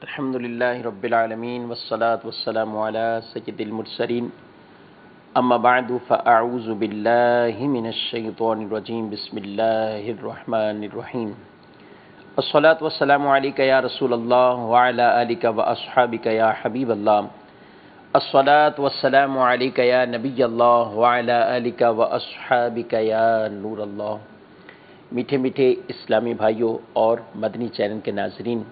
الحمد للہ رب العالمین والصلاة والسلام علی سید المرسلین اما بعد فاعوذ باللہ من الشیطان الرجیم بسم اللہ الرحمن الرحیم الصلاة والسلام علیک یا رسول اللہ وعلی آلک واصحابک یا حبیب اللہ الصلاة والسلام علیک یا نبی اللہ وعلی آلک واصحابک یا نور اللہ۔ میٹھے میٹھے اسلامی بھائیوں اور مدنی چینل کے ناظرین،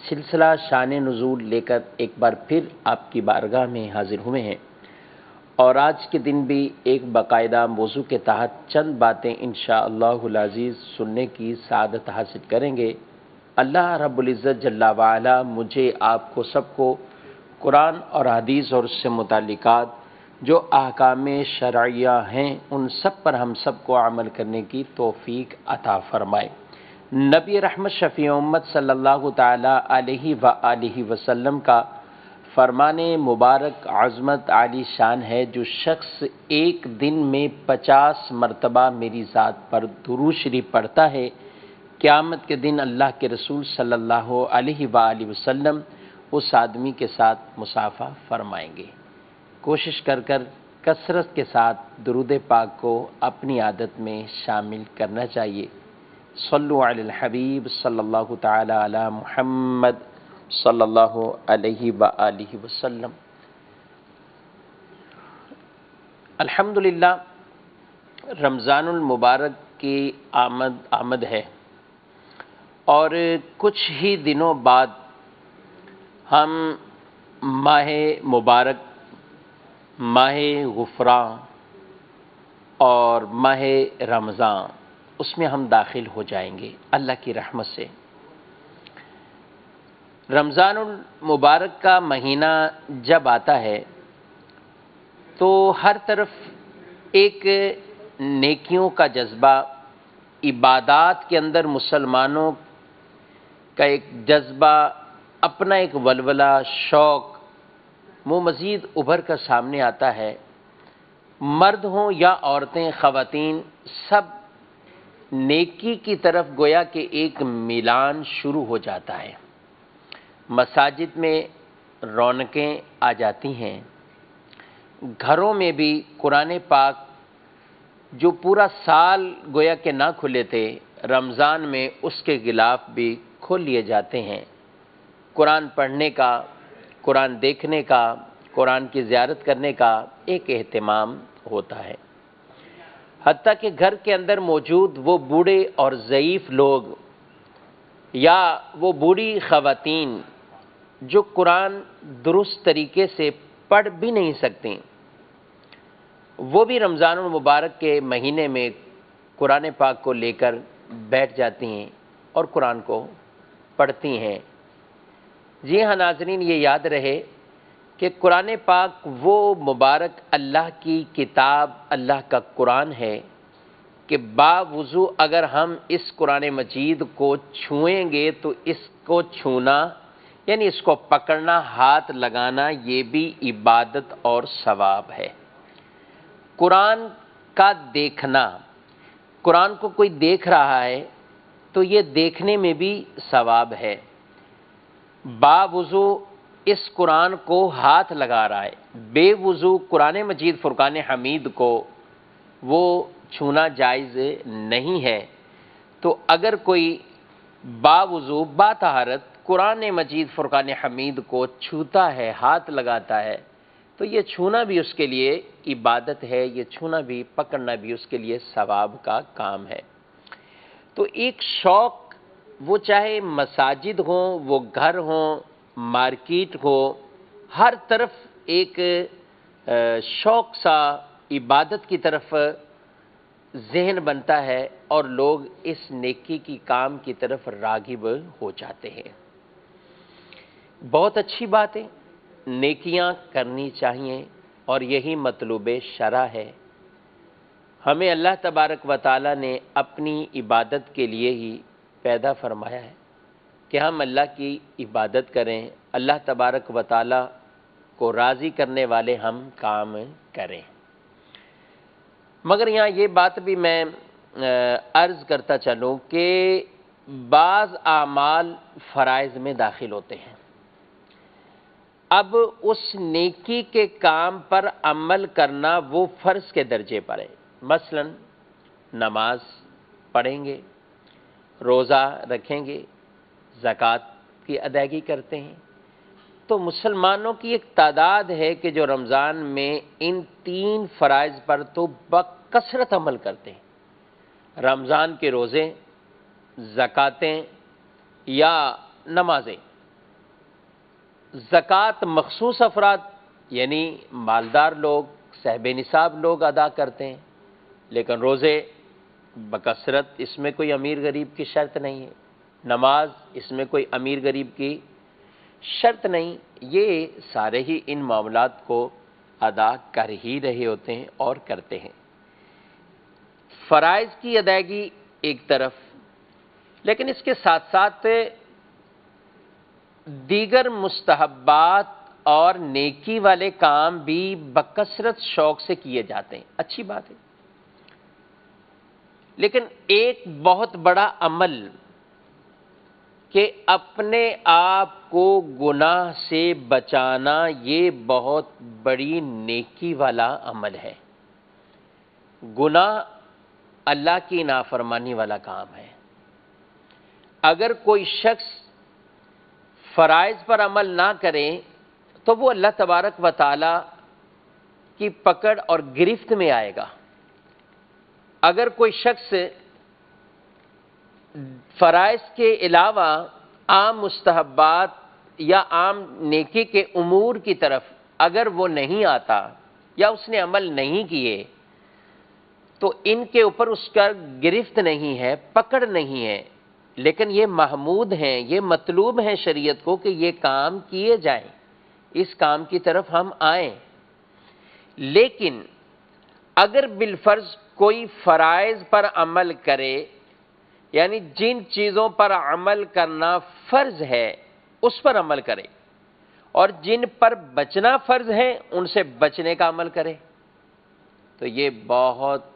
سلسلہ شان نزول لے کر ایک بار پھر آپ کی بارگاہ میں حاضر ہوئے ہیں، اور آج کے دن بھی ایک باقاعدہ موضوع کے تحت چند باتیں انشاءاللہ العزیز سننے کی سعادت حاصل کریں گے۔ اللہ رب العزت جل وعلا مجھے آپ کو سب کو قرآن اور حدیث اور اس سے متعلقات جو احکام شرعیہ ہیں ان سب پر ہم سب کو عمل کرنے کی توفیق عطا فرمائے۔ نبی رحمت شفیع امت صلی اللہ تعالی علیہ وآلہ وسلم کا فرمان مبارک عظمت عالی شان ہے، جو شخص ایک دن میں 50 مرتبہ میری ذات پر درود شریف پڑھتا ہے، قیامت کے دن اللہ کے رسول صلی اللہ علیہ وآلہ وسلم اس آدمی کے ساتھ مصافحہ فرمائیں گے۔ کوشش کر کثرت کے ساتھ درود پاک کو اپنی عادت میں شامل کرنا چاہیے۔ صلو علی الحبیب صلی اللہ تعالی علی محمد صلی اللہ علیہ وآلہ وسلم۔ الحمدللہ رمضان المبارک کی آمد ہے، اور کچھ ہی دنوں بعد ہم ماہ مبارک، ماہ غفران اور ماہ رمضان، اس میں ہم داخل ہو جائیں گے اللہ کی رحمت سے۔ رمضان المبارک کا مہینہ جب آتا ہے تو ہر طرف ایک نیکیوں کا جذبہ، عبادات کے اندر مسلمانوں کا ایک جذبہ، اپنا ایک ولولہ، شوق وہ مزید ابھر کر سامنے آتا ہے۔ مرد ہوں یا عورتیں، خواتین، سب نیکی کی طرف گویا کہ ایک میلان شروع ہو جاتا ہے۔ مساجد میں رونقیں آ جاتی ہیں، گھروں میں بھی قرآن پاک جو پورا سال گویا کہ نہ کھلے تھے، رمضان میں اس کے غلاف بھی کھول لیے جاتے ہیں۔ قرآن پڑھنے کا، قرآن دیکھنے کا، قرآن کی زیارت کرنے کا ایک اہتمام ہوتا ہے۔ حتیٰ کہ گھر کے اندر موجود وہ بوڑھے اور ضعیف لوگ یا وہ بوڑھی خواتین جو قرآن درست طریقے سے پڑھ بھی نہیں سکتیں، وہ بھی رمضان المبارک کے مہینے میں قرآن پاک کو لے کر بیٹھ جاتی ہیں اور قرآن کو پڑھتی ہیں۔ جی ہاں ناظرین، یہ یاد رہے کہ قرآن پاک وہ مبارک اللہ کی کتاب، اللہ کا قرآن ہے کہ باوضو اگر ہم اس قرآن مجید کو چھوئیں گے تو اس کو چھونا یعنی اس کو پکڑنا، ہاتھ لگانا، یہ بھی عبادت اور ثواب ہے۔ قرآن کا دیکھنا، قرآن کو کوئی دیکھ رہا ہے تو یہ دیکھنے میں بھی ثواب ہے۔ باوضو اس قرآن کو ہاتھ لگا رہا ہے، بے وضو قرآن مجید فرقان حمید کو وہ چھونا جائز نہیں ہے۔ تو اگر کوئی باوضو باطہارت قرآن مجید فرقان حمید کو چھوتا ہے، ہاتھ لگاتا ہے، تو یہ چھونا بھی اس کے لیے عبادت ہے، یہ چھونا بھی، پکڑنا بھی اس کے لیے ثواب کا کام ہے۔ تو ایک شوق، وہ چاہے مساجد ہوں، وہ گھر ہوں، مارکیٹ ہو، ہر طرف ایک شوق سا عبادت کی طرف ذہن بنتا ہے اور لوگ اس نیکی کی کام کی طرف راغب ہو جاتے ہیں۔ بہت اچھی بات ہے، نیکیاں کرنی چاہیے، اور یہی مطلوب شرع ہے۔ ہمیں اللہ تبارک و تعالی نے اپنی عبادت کے لیے ہی پیدا فرمایا ہے کہ ہم اللہ کی عبادت کریں، اللہ تبارک و تعالی کو راضی کرنے والے ہم کام کریں۔ مگر یہاں یہ بات بھی میں عرض کرتا چلوں کہ بعض اعمال فرائض میں داخل ہوتے ہیں، اب اس نیکی کے کام پر عمل کرنا وہ فرض کے درجے پر ہے۔ مثلا نماز پڑھیں گے، روزہ رکھیں گے، زکوٰۃ کی ادائیگی کرتے ہیں، تو مسلمانوں کی ایک تعداد ہے کہ جو رمضان میں ان 3 فرائض پر تو بکثرت عمل کرتے ہیں۔ رمضان کے روزے، زکوٰتیں یا نمازیں۔ زکوٰۃ مخصوص افراد یعنی مالدار لوگ، صاحب نصاب لوگ ادا کرتے ہیں، لیکن روزے بکثرت، اس میں کوئی امیر غریب کی شرط نہیں ہے۔ نماز، اس میں کوئی امیر غریب کی شرط نہیں، یہ سارے ہی ان معاملات کو ادا کر ہی رہے ہوتے ہیں اور کرتے ہیں۔ فرائض کی ادائیگی ایک طرف، لیکن اس کے ساتھ ساتھ دیگر مستحبات اور نیکی والے کام بھی بکثرت شوق سے کیے جاتے ہیں، اچھی بات ہے۔ لیکن ایک بہت بڑا عمل کہ اپنے آپ کو گناہ سے بچانا، یہ بہت بڑی نیکی والا عمل ہے۔ گناہ اللہ کی نافرمانی والا کام ہے۔ اگر کوئی شخص فرائض پر عمل نہ کرے تو وہ اللہ تبارک و تعالی کی پکڑ اور گرفت میں آئے گا۔ اگر کوئی شخص فرائض کے علاوہ عام مستحبات یا عام نیکی کے امور کی طرف اگر وہ نہیں آتا یا اس نے عمل نہیں کیے تو ان کے اوپر اس کا گرفت نہیں ہے، پکڑ نہیں ہے، لیکن یہ محمود ہیں، یہ مطلوب ہیں شریعت کو کہ یہ کام کیے جائیں، اس کام کی طرف ہم آئیں۔ لیکن اگر بالفرض کوئی فرائض پر عمل کرے، یعنی جن چیزوں پر عمل کرنا فرض ہے اس پر عمل کرے، اور جن پر بچنا فرض ہے ان سے بچنے کا عمل کرے، تو یہ بہت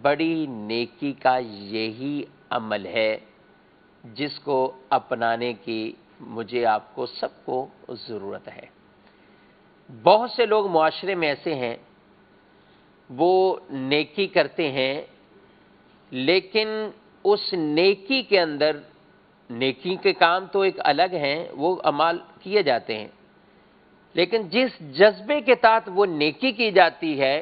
بڑی نیکی کا یہی عمل ہے جس کو اپنانے کی مجھے آپ کو سب کو ضرورت ہے۔ بہت سے لوگ معاشرے میں ایسے ہیں، وہ نیکی کرتے ہیں لیکن اس نیکی کے اندر، نیکی کے کام تو ایک الگ ہیں، وہ اعمال کیے جاتے ہیں، لیکن جس جذبے کے تحت وہ نیکی کی جاتی ہے،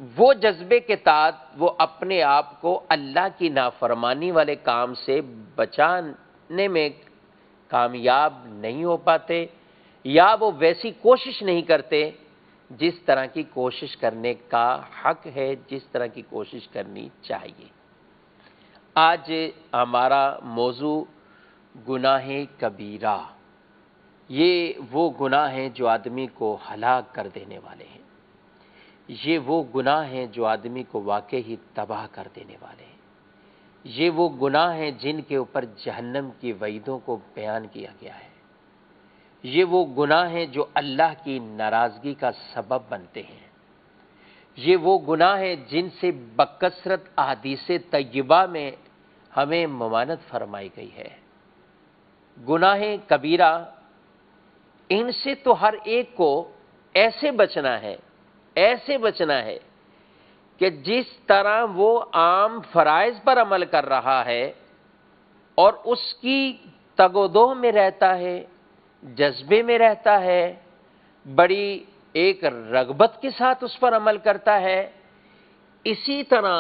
وہ جذبے کے تحت وہ اپنے آپ کو اللہ کی نافرمانی والے کام سے بچانے میں کامیاب نہیں ہو پاتے، یا وہ ویسی کوشش نہیں کرتے جس طرح کی کوشش کرنے کا حق ہے، جس طرح کی کوشش کرنی چاہیے۔ آج ہمارا موضوع گناہ کبیرہ، یہ وہ گناہ ہیں جو آدمی کو ہلاک کر دینے والے ہیں، یہ وہ گناہ ہیں جو آدمی کو واقعی ہی تباہ کر دینے والے ہیں، یہ وہ گناہ ہیں جن کے اوپر جہنم کی وعیدوں کو بیان کیا گیا ہے، یہ وہ گناہ ہیں جو اللہ کی ناراضگی کا سبب بنتے ہیں، یہ وہ گناہ ہیں جن سے بکثرت احادیث طیبہ میں ہمیں ممانعت فرمائی گئی ہے۔ گناہ کبیرہ، ان سے تو ہر ایک کو ایسے بچنا ہے، ایسے بچنا ہے کہ جس طرح وہ عام فرائض پر عمل کر رہا ہے اور اس کی تگ و دو میں رہتا ہے، جذبے میں رہتا ہے، بڑی ایک رغبت کے ساتھ اس پر عمل کرتا ہے، اسی طرح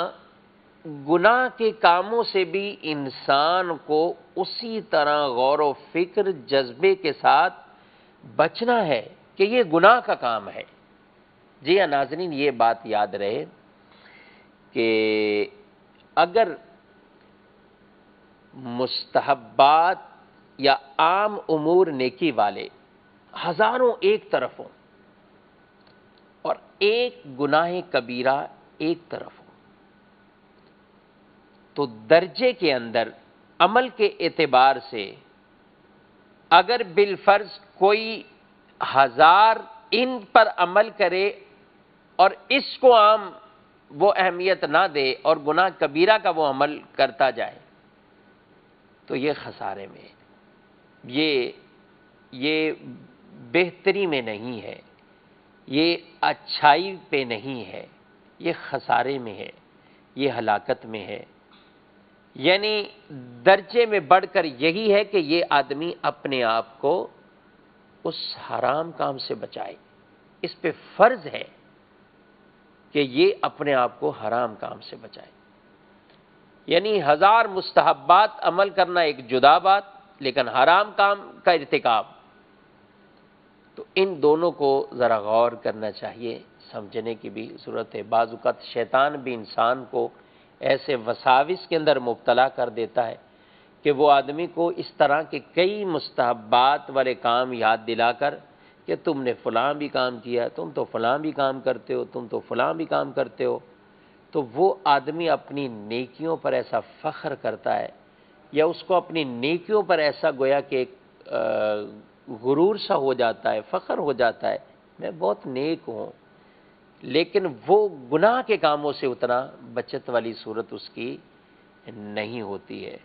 گناہ کے کاموں سے بھی انسان کو اسی طرح غور و فکر، جذبے کے ساتھ بچنا ہے کہ یہ گناہ کا کام ہے۔ جی ہاں ناظرین، یہ بات یاد رہے کہ اگر مستحبات یا عام امور نیکی والے ہزاروں ایک طرف ہوں اور ایک گناہ کبیرہ ایک طرف ہو، تو درجے کے اندر عمل کے اعتبار سے اگر بالفرض کوئی 1000 ان پر عمل کرے اور اس کو عام وہ اہمیت نہ دے اور گناہ کبیرہ کا وہ عمل کرتا جائے تو یہ خسارے میں، یہ بہتری میں نہیں ہے، یہ اچھائی پہ نہیں ہے، یہ خسارے میں ہے، یہ ہلاکت میں ہے۔ یعنی درجے میں بڑھ کر یہی ہے کہ یہ آدمی اپنے آپ کو اس حرام کام سے بچائے۔ اس پہ فرض ہے کہ یہ اپنے آپ کو حرام کام سے بچائے۔ یعنی ہزار مستحبات عمل کرنا ایک جدا بات، لیکن حرام کام کا ارتکاب، تو ان دونوں کو ذرا غور کرنا چاہیے، سمجھنے کی بھی ضرورت ہے۔ بعض اوقات شیطان بھی انسان کو ایسے وساوس کے اندر مبتلا کر دیتا ہے کہ وہ آدمی کو اس طرح کے کئی مستحبات والے کام یاد دلا کر کہ تم نے فلاں بھی کام کیا، تم تو فلاں بھی کام کرتے ہو، تم تو فلاں بھی کام کرتے ہو، تو وہ آدمی اپنی نیکیوں پر ایسا فخر کرتا ہے، یا اس کو اپنی نیکیوں پر ایسا گویا کہ ایک غرور سا ہو جاتا ہے، فخر ہو جاتا ہے، میں بہت نیک ہوں، لیکن وہ گناہ کے کاموں سے اتنا بچت والی صورت اس کی نہیں ہوتی ہے۔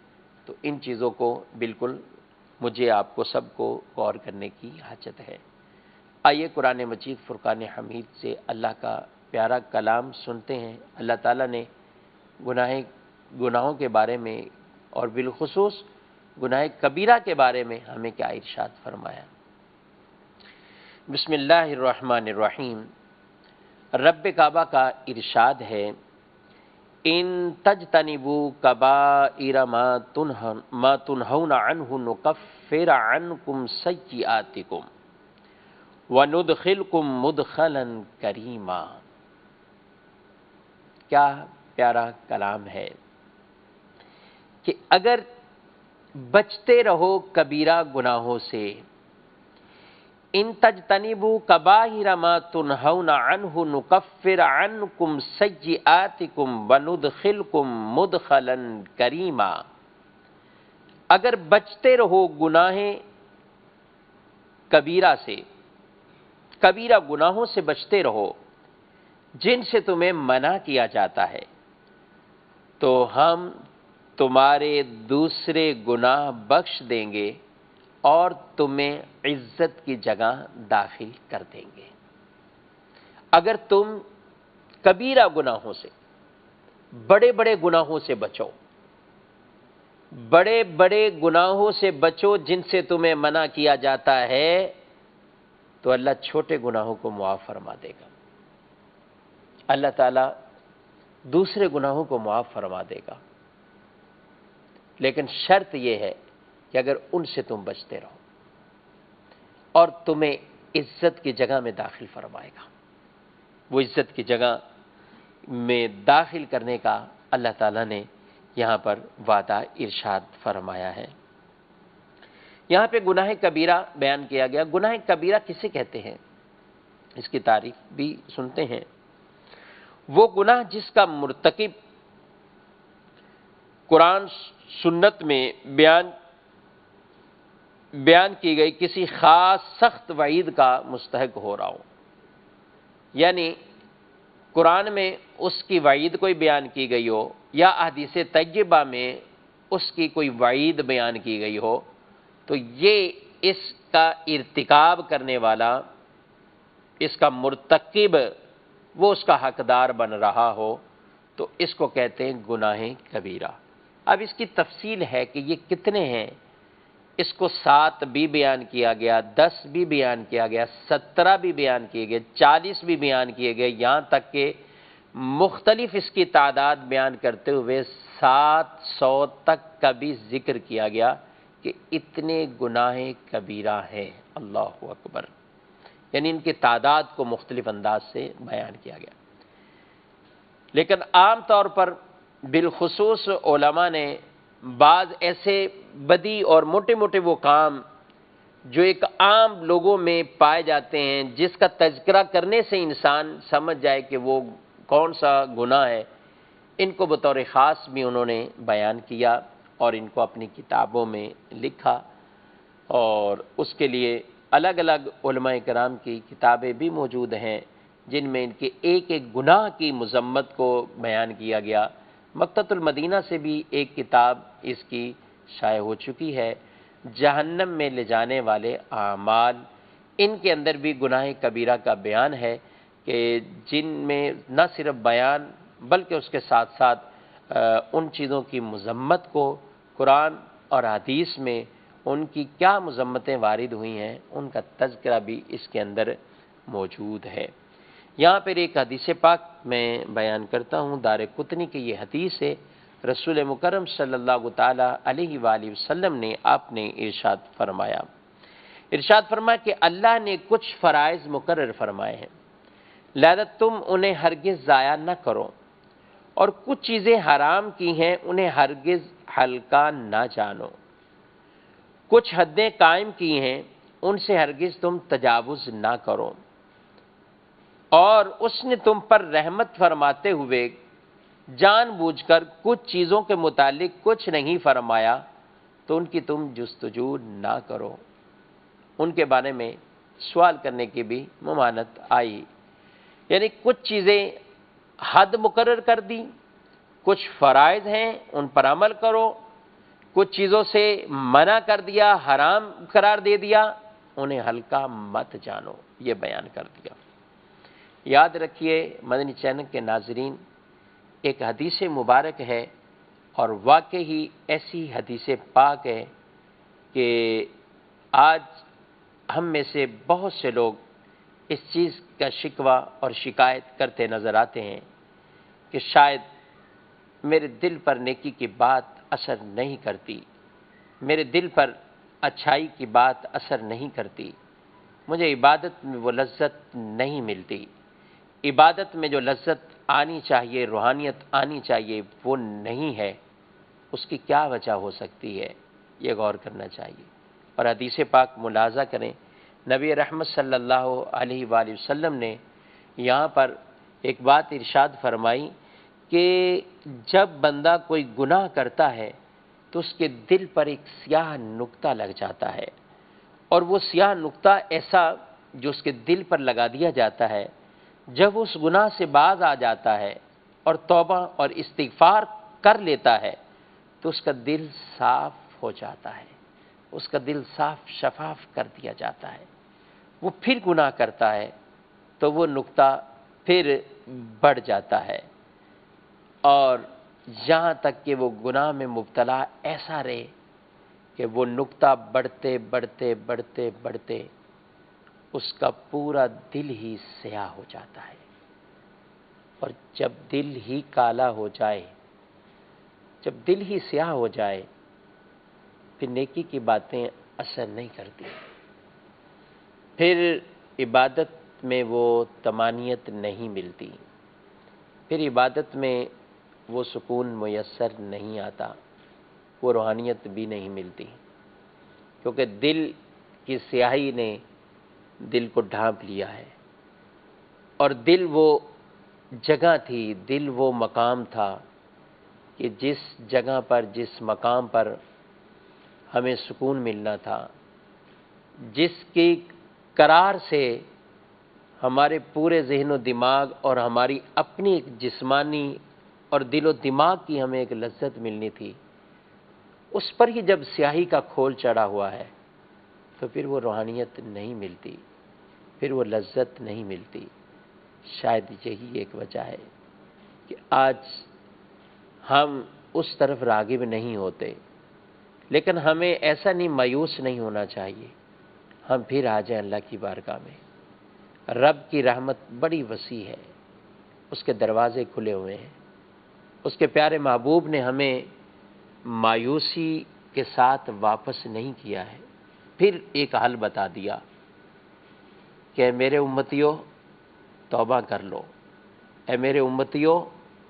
تو ان چیزوں کو بالکل مجھے آپ کو سب کو غور کرنے کی حاجت ہے۔ آئیے قرآن مجید فرقان حمید سے اللہ کا پیارا کلام سنتے ہیں۔ اللہ تعالیٰ نے گناہوں کے بارے میں اور بالخصوص گناہ کبیرہ کے بارے میں ہمیں کیا ارشاد فرمایا۔ بسم اللہ الرحمن الرحیم۔ رب کعبہ کا ارشاد ہے، ان تجتنبوا کبائر ما تنہون عنہ نکفر عنکم سیئاتکم وندخلکم مدخلا کریما۔ کیا پیارا کلام ہے کہ اگر بچتے رہو کبیرہ گناہوں سے، ان تجتنبوا کبائر ما تنہون عنہ نکفر عنکم سیئاتکم وندخلکم مدخلا کریما، اگر بچتے رہو گناہ کبیرہ سے، کبیرہ گناہوں سے بچتے رہو جن سے تمہیں منع کیا جاتا ہے، تو ہم تمہارے دوسرے گناہ بخش دیں گے اور تمہیں عزت کی جگہ داخل کر دیں گے۔ اگر تم کبیرہ گناہوں سے، بڑے بڑے گناہوں سے بچو، بڑے بڑے گناہوں سے بچو جن سے تمہیں منع کیا جاتا ہے، تو اللہ چھوٹے گناہوں کو معاف فرما دے گا۔ اللہ تعالیٰ دوسرے گناہوں کو معاف فرما دے گا، لیکن شرط یہ ہے کہ اگر ان سے تم بچتے رہو، اور تمہیں عزت کی جگہ میں داخل فرمائے گا۔ وہ عزت کی جگہ میں داخل کرنے کا اللہ تعالیٰ نے یہاں پر وعدہ ارشاد فرمایا ہے۔ یہاں پہ گناہ کبیرہ بیان کیا گیا۔ گناہ کبیرہ کسے کہتے ہیں؟ اس کی تعریف بھی سنتے ہیں۔ وہ گناہ جس کا مرتکب قرآن سنت میں بیان کی گئی کسی خاص سخت وعید کا مستحق ہو رہا ہو، یعنی قرآن میں اس کی وعید کوئی بیان کی گئی ہو، یا احادیث طیبہ میں اس کی کوئی وعید بیان کی گئی ہو، تو یہ اس کا ارتکاب کرنے والا، اس کا مرتکب، وہ اس کا حقدار بن رہا ہو، تو اس کو کہتے ہیں گناہ کبیرہ۔ اب اس کی تفصیل ہے کہ یہ کتنے ہیں۔ اس کو 7 بھی بیان کیا گیا، 10 بھی بیان کیا گیا، 17 بھی بیان کیے گئے، 40 بھی بیان کیے گئے، یہاں تک کہ مختلف اس کی تعداد بیان کرتے ہوئے 700 تک کا بھی ذکر کیا گیا کہ اتنے گناہ کبیرہ ہیں۔ اللہ اکبر، یعنی ان کی تعداد کو مختلف انداز سے بیان کیا گیا۔ لیکن عام طور پر بالخصوص علماء نے بعض ایسے بدی اور موٹے موٹے وہ کام جو ایک عام لوگوں میں پائے جاتے ہیں، جس کا تذکرہ کرنے سے انسان سمجھ جائے کہ وہ کون سا گناہ ہے، ان کو بطور خاص بھی انہوں نے بیان کیا اور ان کو اپنی کتابوں میں لکھا، اور اس کے لیے الگ الگ علماء کرام کی کتابیں بھی موجود ہیں جن میں ان کے ایک ایک گناہ کی مذمت کو بیان کیا گیا۔ مکتبۃ المدینہ سے بھی ایک کتاب اس کی شائع ہو چکی ہے، جہنم میں لے جانے والے اعمال۔ ان کے اندر بھی گناہ کبیرہ کا بیان ہے کہ جن میں نہ صرف بیان بلکہ اس کے ساتھ ساتھ ان چیزوں کی مذمت کو قرآن اور حدیث میں ان کی کیا مذمتیں وارد ہوئی ہیں ان کا تذکرہ بھی اس کے اندر موجود ہے۔ یہاں پر ایک حدیث پاک میں بیان کرتا ہوں، دارقطنی کی یہ حدیث ہے، رسول مکرم صلی اللہ تعالی علیہ وآلہ وسلم نے آپ نے ارشاد فرمایا کہ اللہ نے کچھ فرائض مقرر فرمائے ہیں، لہذا تم انہیں ہرگز ضائع نہ کرو، اور کچھ چیزیں حرام کی ہیں انہیں ہرگز ہلکا نہ جانو، کچھ حدیں قائم کی ہیں ان سے ہرگز تم تجاوز نہ کرو، اور اس نے تم پر رحمت فرماتے ہوئے جان بوجھ کر کچھ چیزوں کے متعلق کچھ نہیں فرمایا تو ان کی تم جستجو نہ کرو۔ ان کے بارے میں سوال کرنے کی بھی ممانعت آئی، یعنی کچھ چیزیں حد مقرر کر دی، کچھ فرائض ہیں ان پر عمل کرو، کچھ چیزوں سے منع کر دیا، حرام قرار دے دیا، انہیں ہلکا مت جانو، یہ بیان کر دیا۔ یاد رکھیے مدنی چینل کے ناظرین، ایک حدیث مبارک ہے اور واقعی ایسی حدیث پاک ہے کہ آج ہم میں سے بہت سے لوگ اس چیز کا شکوہ اور شکایت کرتے نظر آتے ہیں کہ شاید میرے دل پر نیکی کی بات اثر نہیں کرتی، میرے دل پر اچھائی کی بات اثر نہیں کرتی، مجھے عبادت میں وہ لذت نہیں ملتی، عبادت میں جو لذت آنی چاہیے، روحانیت آنی چاہیے وہ نہیں ہے، اس کی کیا وجہ ہو سکتی ہے، یہ غور کرنا چاہیے۔ اور حدیث پاک ملاحظہ کریں، نبی رحمت صلی اللہ علیہ وآلہ وسلم نے یہاں پر ایک بات ارشاد فرمائی کہ جب بندہ کوئی گناہ کرتا ہے تو اس کے دل پر ایک سیاہ نقطہ لگ جاتا ہے، اور وہ سیاہ نقطہ ایسا جو اس کے دل پر لگا دیا جاتا ہے، جب اس گناہ سے باز آ جاتا ہے اور توبہ اور استغفار کر لیتا ہے تو اس کا دل صاف ہو جاتا ہے، اس کا دل صاف شفاف کر دیا جاتا ہے۔ وہ پھر گناہ کرتا ہے تو وہ نقطہ پھر بڑھ جاتا ہے، اور یہاں تک کہ وہ گناہ میں مبتلا ایسا رہے کہ وہ نقطہ بڑھتے بڑھتے بڑھتے بڑھتے اس کا پورا دل ہی سیاہ ہو جاتا ہے، اور جب دل ہی کالا ہو جائے، جب دل ہی سیاہ ہو جائے، پھر نیکی کی باتیں اثر نہیں کرتی، پھر عبادت میں وہ طمانینت نہیں ملتی، پھر عبادت میں وہ سکون میسر نہیں آتا، وہ روحانیت بھی نہیں ملتی، کیونکہ دل کی سیاہی نے دل کو ڈھانپ لیا ہے، اور دل وہ جگہ تھی، دل وہ مقام تھا کہ جس جگہ پر، جس مقام پر ہمیں سکون ملنا تھا، جس کی قرار سے ہمارے پورے ذہن و دماغ اور ہماری اپنی ایک جسمانی اور دل و دماغ کی ہمیں ایک لذت ملنی تھی، اس پر ہی جب سیاہی کا کھول چڑھا ہوا ہے تو پھر وہ روحانیت نہیں ملتی، پھر وہ لذت نہیں ملتی۔ شاید یہی ایک وجہ ہے کہ آج ہم اس طرف راغب نہیں ہوتے، لیکن ہمیں ایسا نہیں، مایوس نہیں ہونا چاہیے، ہم پھر آ جائیں اللہ کی بارگاہ میں۔ رب کی رحمت بڑی وسیع ہے، اس کے دروازے کھلے ہوئے ہیں، اس کے پیارے محبوب نے ہمیں مایوسی کے ساتھ واپس نہیں کیا ہے، پھر ایک حل بتا دیا کہ اے میرے امتیوں توبہ کر لو، اے میرے امتیوں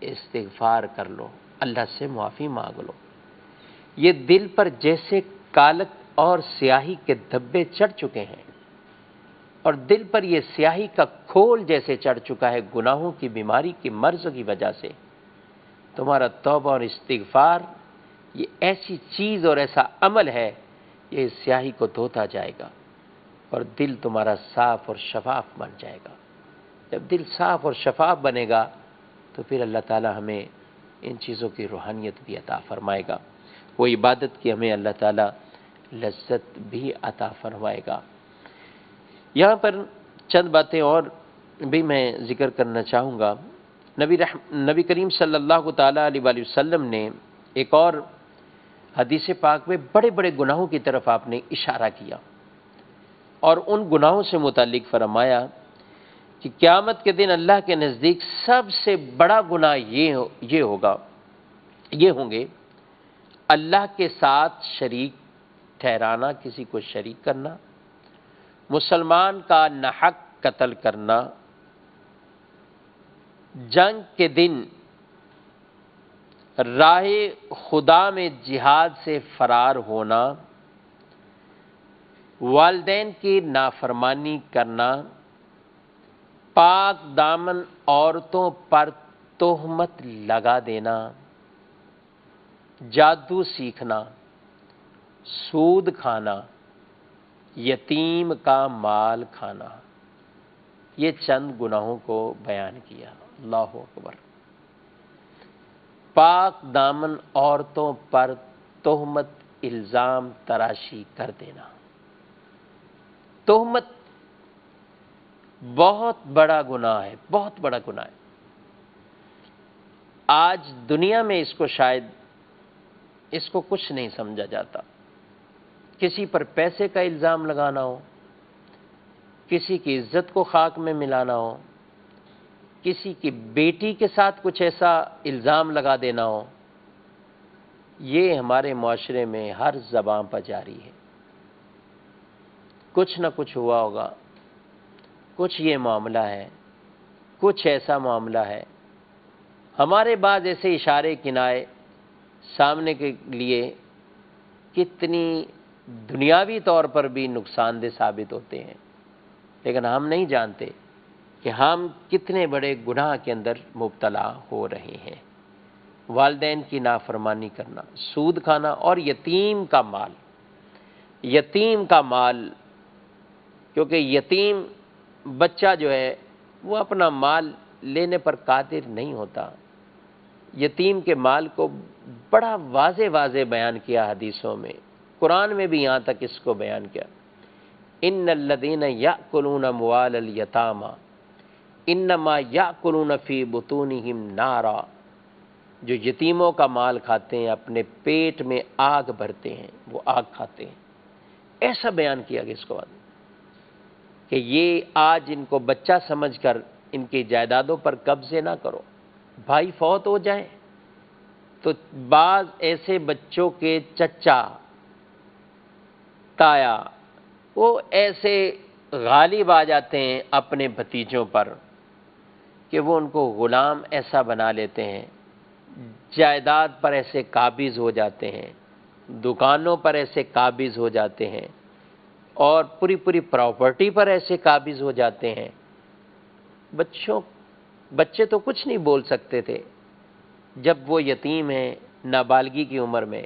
استغفار کر لو، اللہ سے معافی مانگ لو۔ یہ دل پر جیسے کالک اور سیاہی کے دھبے چڑھ چکے ہیں، اور دل پر یہ سیاہی کا کھول جیسے چڑھ چکا ہے گناہوں کی بیماری کی مرض کی وجہ سے، تمہارا توبہ اور استغفار یہ ایسی چیز اور ایسا عمل ہے، یہ سیاہی کو دھوتا جائے گا اور دل تمہارا صاف اور شفاف بن جائے گا۔ جب دل صاف اور شفاف بنے گا تو پھر اللہ تعالی ہمیں ان چیزوں کی روحانیت بھی عطا فرمائے گا، وہ عبادت کی ہمیں اللہ تعالی لذت بھی عطا فرمائے گا۔ یہاں پر چند باتیں اور بھی میں ذکر کرنا چاہوں گا۔ نبی کریم صلی اللہ تعالیٰ علیہ وآلہ وسلم نے ایک اور حدیث پاک میں بڑے بڑے گناہوں کی طرف آپ نے اشارہ کیا، اور ان گناہوں سے متعلق فرمایا کہ قیامت کے دن اللہ کے نزدیک سب سے بڑا گناہ یہ ہوں گے اللہ کے ساتھ شریک ٹھہرانا، کسی کو شریک کرنا، مسلمان کا ناحق قتل کرنا، جنگ کے دن راہ خدا میں جہاد سے فرار ہونا، والدین کی نافرمانی کرنا، پاک دامن عورتوں پر تہمت لگا دینا، جادو سیکھنا، سود کھانا، یتیم کا مال کھانا، یہ چند گناہوں کو بیان کیا۔ اللہ اکبر۔ پاک دامن عورتوں پر تہمت الزام تراشی کر دینا، تہمت بہت بڑا گناہ ہے، بہت بڑا گناہ ہے۔ آج دنیا میں اس کو کچھ نہیں سمجھا جاتا۔ کسی پر پیسے کا الزام لگانا ہو، کسی کی عزت کو خاک میں ملانا ہو، کسی کی بیٹی کے ساتھ کچھ ایسا الزام لگا دینا ہو، یہ ہمارے معاشرے میں ہر زبان پر جاری ہے۔ کچھ نہ کچھ ہوا ہوگا، کچھ یہ معاملہ ہے، کچھ ایسا معاملہ ہے۔ ہمارے بعض ایسے اشارے کنائے سامنے کے لیے کتنی دنیاوی طور پر بھی نقصان دہ ثابت ہوتے ہیں، لیکن ہم نہیں جانتے کہ ہم کتنے بڑے گناہ کے اندر مبتلا ہو رہے ہیں۔ والدین کی نافرمانی کرنا، سود کھانا، اور یتیم کا مال، کیونکہ یتیم بچہ جو ہے وہ اپنا مال لینے پر قادر نہیں ہوتا۔ یتیم کے مال کو بڑا واضح بیان کیا حدیثوں میں، قرآن میں بھی یہاں تک اس کو بیان کیا۔ ان الذین یأکلون اموال الیتامی انما یأکلون فی بطونہم نارا، جو یتیموں کا مال کھاتے ہیں اپنے پیٹ میں آگ بھرتے ہیں، وہ آگ کھاتے ہیں۔ ایسا بیان کیا گیا اس کو بعد کہ یہ آج ان کو بچہ سمجھ کر ان کی جائیدادوں پر قبضے نہ کرو۔ بھائی فوت ہو جائیں تو بعض ایسے بچوں کے چچا تایا وہ ایسے غالب آ جاتے ہیں اپنے بھتیجوں پر کہ وہ ان کو غلام ایسا بنا لیتے ہیں، جائیداد پر ایسے قابض ہو جاتے ہیں، دکانوں پر ایسے قابض ہو جاتے ہیں، اور پوری پراپرٹی پر ایسے قابض ہو جاتے ہیں۔ بچے تو کچھ نہیں بول سکتے تھے جب وہ یتیم ہیں نابالغی کی عمر میں،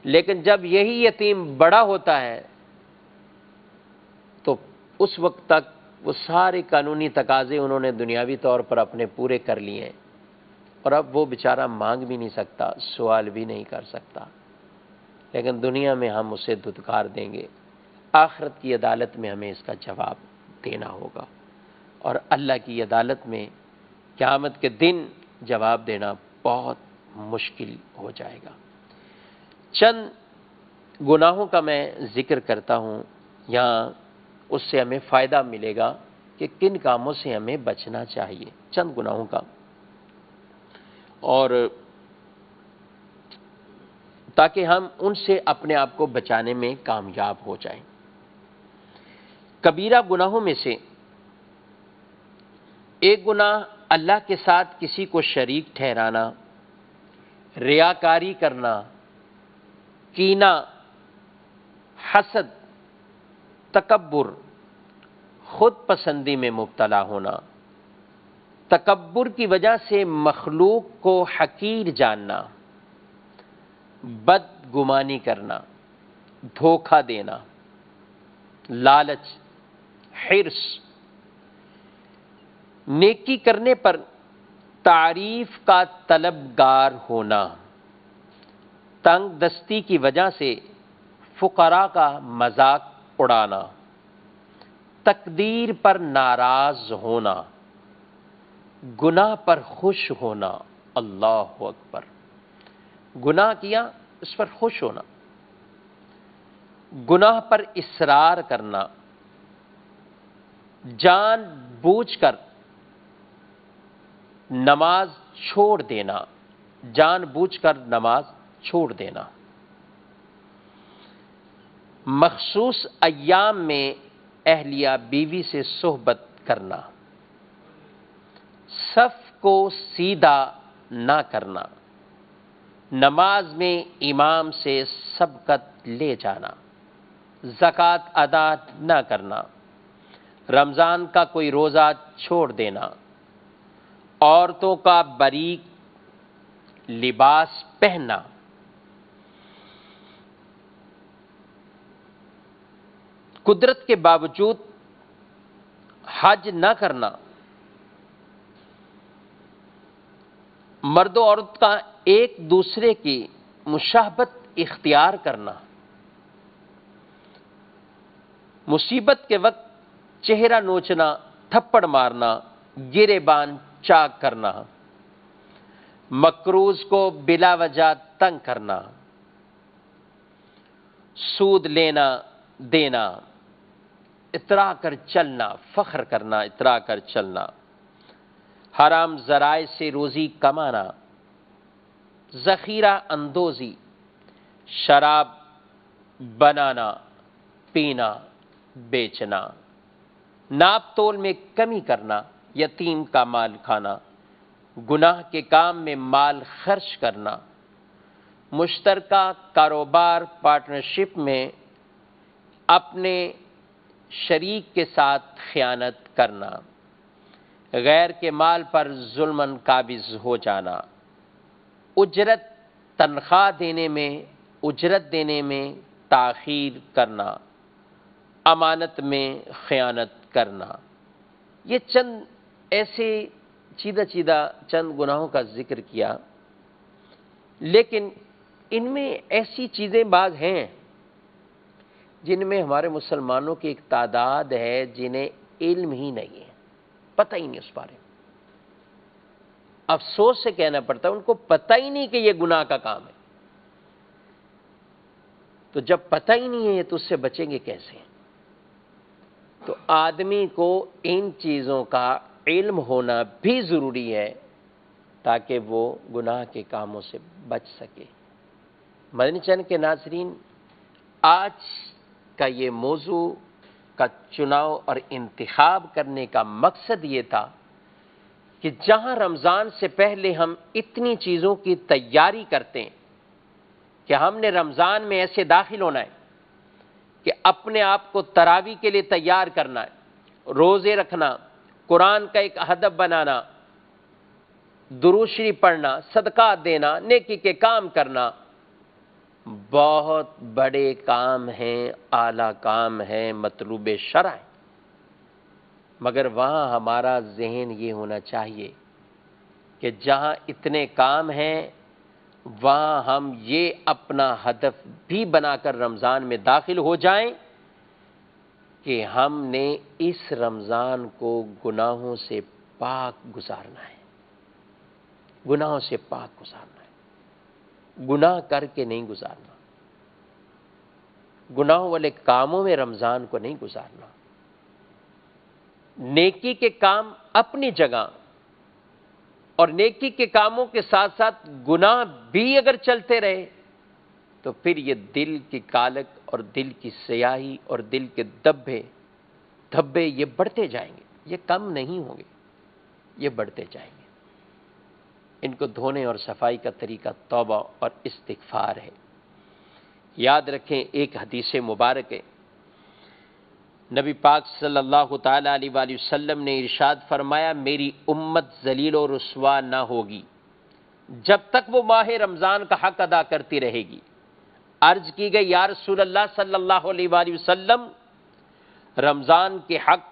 لیکن جب یہی یتیم بڑا ہوتا ہے تو اس وقت تک وہ سارے قانونی تقاضے انہوں نے دنیاوی طور پر اپنے پورے کر لیے ہیں، اور اب وہ بیچارہ مانگ بھی نہیں سکتا، سوال بھی نہیں کر سکتا، لیکن دنیا میں ہم اسے دھتکار دیں گے، آخرت کی عدالت میں ہمیں اس کا جواب دینا ہوگا، اور اللہ کی عدالت میں قیامت کے دن جواب دینا بہت مشکل ہو جائے گا۔ چند گناہوں کا میں ذکر کرتا ہوں، یہاں اس سے ہمیں فائدہ ملے گا کہ کن کاموں سے ہمیں بچنا چاہیے، چند گناہوں کا، اور تاکہ ہم ان سے اپنے آپ کو بچانے میں کامیاب ہو جائیں۔ کبیرہ گناہوں میں سے ایک گناہ اللہ کے ساتھ کسی کو شریک ٹھہرانا، ریاکاری کرنا، کینہ، حسد، تکبر، خود پسندی میں مبتلا ہونا، تکبر کی وجہ سے مخلوق کو حقیر جاننا، بدگمانی کرنا، دھوکہ دینا، لالچ، حرص، نیکی کرنے پر تعریف کا طلبگار ہونا، تنگ دستی کی وجہ سے فقراء کا مذاق اڑانا، تقدیر پر ناراض ہونا، گناہ پر خوش ہونا۔ اللہ اکبر! گناہ کیا اس پر خوش ہونا، گناہ پر اصرار کرنا، جان بوجھ کر نماز چھوڑ دینا، جان بوجھ کر نماز چھوڑ دینا، مخصوص ایام میں اہلیہ بیوی سے صحبت کرنا، صف کو سیدھا نہ کرنا، نماز میں امام سے سبقت لے جانا، زکوٰۃ ادا نہ کرنا، رمضان کا کوئی روزہ چھوڑ دینا، عورتوں کا باریک لباس پہننا، قدرت کے باوجود حج نہ کرنا، مرد و عورت کا ایک دوسرے کی مشابہت اختیار کرنا، مصیبت کے وقت چہرہ نوچنا، تھپڑ مارنا، گریبان چاک کرنا، مکروز کو بلا وجہ تنگ کرنا، سود لینا دینا، اترا کر چلنا، فخر کرنا، اترا کر چلنا، حرام ذرائع سے روزی کمانا، ذخیرہ اندوزی، شراب بنانا، پینا، بیچنا، ناپ تول میں کمی کرنا، یتیم کا مال کھانا، گناہ کے کام میں مال خرچ کرنا، مشترکہ کاروبار پارٹنرشپ میں اپنے شریک کے ساتھ خیانت کرنا، غیر کے مال پر ظلماً قابض ہو جانا، تنخواہ اجرت دینے میں تاخیر کرنا، امانت میں خیانت کرنا۔ یہ چند ایسے چیدہ چند گناہوں کا ذکر کیا، لیکن ان میں ایسی چیزیں بعض ہیں جن میں ہمارے مسلمانوں کی ایک تعداد ہے جنہیں علم ہی نہیں ہے، پتہ ہی نہیں اس بارے میں۔ افسوس سے کہنا پڑتا ہے ان کو پتہ ہی نہیں کہ یہ گناہ کا کام ہے۔ تو جب پتہ ہی نہیں ہے تو اس سے بچیں گے کیسے؟ تو آدمی کو ان چیزوں کا علم ہونا بھی ضروری ہے تاکہ وہ گناہ کے کاموں سے بچ سکے۔ مدنی چینل کے ناظرین، آج کا یہ موضوع کا چناؤ اور انتخاب کرنے کا مقصد یہ تھا کہ جہاں رمضان سے پہلے ہم اتنی چیزوں کی تیاری کرتے ہیں کہ ہم نے رمضان میں ایسے داخل ہونا ہے کہ اپنے آپ کو تراویح کے لیے تیار کرنا ہے، روزے رکھنا، قرآن کا ایک ہدف بنانا، درود شریف پڑھنا، صدقات دینا، نیکی کے کام کرنا، بہت بڑے کام ہیں، اعلیٰ کام ہیں، مطلوب شرع ہے۔ مگر وہاں ہمارا ذہن یہ ہونا چاہیے کہ جہاں اتنے کام ہیں وہاں ہم یہ اپنا ہدف بھی بنا کر رمضان میں داخل ہو جائیں کہ ہم نے اس رمضان کو گناہوں سے پاک گزارنا ہے، گناہوں سے پاک گزارنا ہے، گناہ کر کے نہیں گزارنا، گناہوں والے کاموں میں رمضان کو نہیں گزارنا۔ نیکی کے کام اپنی جگہ، اور نیکی کے کاموں کے ساتھ ساتھ گناہ بھی اگر چلتے رہے تو پھر یہ دل کی کالک اور دل کی سیاہی اور دل کے دھبے یہ بڑھتے جائیں گے، یہ کم نہیں ہوں گے، یہ بڑھتے جائیں گے۔ ان کو دھونے اور صفائی کا طریقہ توبہ اور استغفار ہے۔ یاد رکھیں، ایک حدیث مبارک ہے، نبی پاک صلی اللہ تعالیٰ علیہ وآلہ وسلم نے ارشاد فرمایا، میری امت ذلیل و رسوا نہ ہوگی جب تک وہ ماہ رمضان کا حق ادا کرتی رہے گی۔ عرض کی گئی، یا رسول اللہ صلی اللہ علیہ وآلہ وسلم، رمضان کے حق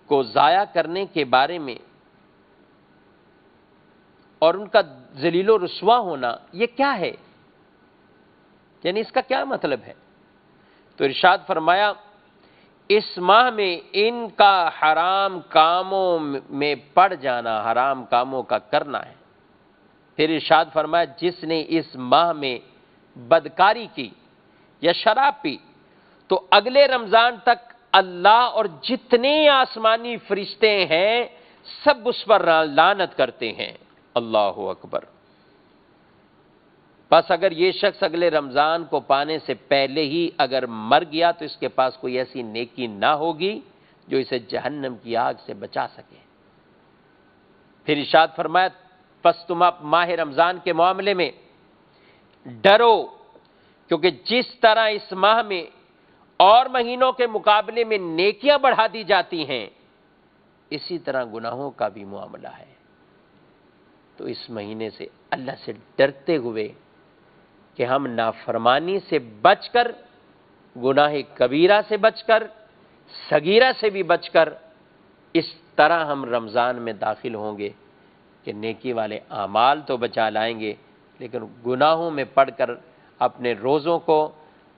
کو ضائع کرنے کے بارے میں اور ان کا ذلیل و رسوا ہونا یہ کیا ہے؟ یعنی اس کا کیا مطلب ہے؟ تو ارشاد فرمایا، اس ماہ میں ان کا حرام کاموں میں پڑ جانا، حرام کاموں کا کرنا ہے۔ پھر ارشاد فرمایا جس نے اس ماہ میں بدکاری کی یا شراب پی تو اگلے رمضان تک اللہ اور جتنے آسمانی فرشتے ہیں سب اس پر لعنت کرتے ہیں۔ اللہ اکبر۔ بس اگر یہ شخص اگلے رمضان کو پانے سے پہلے ہی اگر مر گیا تو اس کے پاس کوئی ایسی نیکی نہ ہوگی جو اسے جہنم کی آگ سے بچا سکے۔ پھر ارشاد فرمایا پس تم اب ماہ رمضان کے معاملے میں ڈرو، کیونکہ جس طرح اس ماہ میں اور مہینوں کے مقابلے میں نیکیاں بڑھا دی جاتی ہیں اسی طرح گناہوں کا بھی معاملہ ہے۔ تو اس مہینے سے اللہ سے ڈرتے ہوئے کہ ہم نافرمانی سے بچ کر، گناہ کبیرہ سے بچ کر، صغیرہ سے بھی بچ کر اس طرح ہم رمضان میں داخل ہوں گے کہ نیکی والے اعمال تو بچا لائیں گے لیکن گناہوں میں پڑ کر اپنے روزوں کو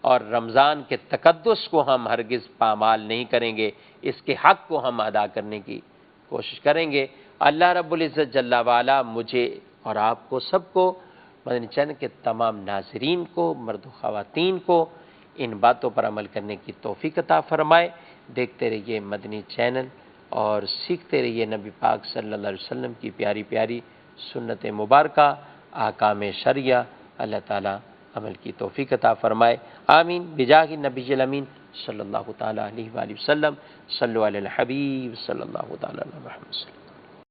اور رمضان کے تقدس کو ہم ہرگز پامال نہیں کریں گے، اس کے حق کو ہم ادا کرنے کی کوشش کریں گے۔ اللہ رب العزت جل وعلا مجھے اور آپ کو سب کو، مدنی چینل کے تمام ناظرین کو، مرد و خواتین کو ان باتوں پر عمل کرنے کی توفیق عطا فرمائے۔ دیکھتے رہیے مدنی چینل اور سیکھتے رہیے نبی پاک صلی اللہ علیہ وسلم کی پیاری پیاری سنت مبارکہ، احکام شرعیہ۔ اللہ تعالیٰ عمل کی توفیق عطا فرمائے، آمین بجاہ النبی الامین صلی اللہ تعالیٰ علیہ وآلہ وسلم۔ صلو علی الحبیب صلی اللہ تعالیٰ علیہ وسلم۔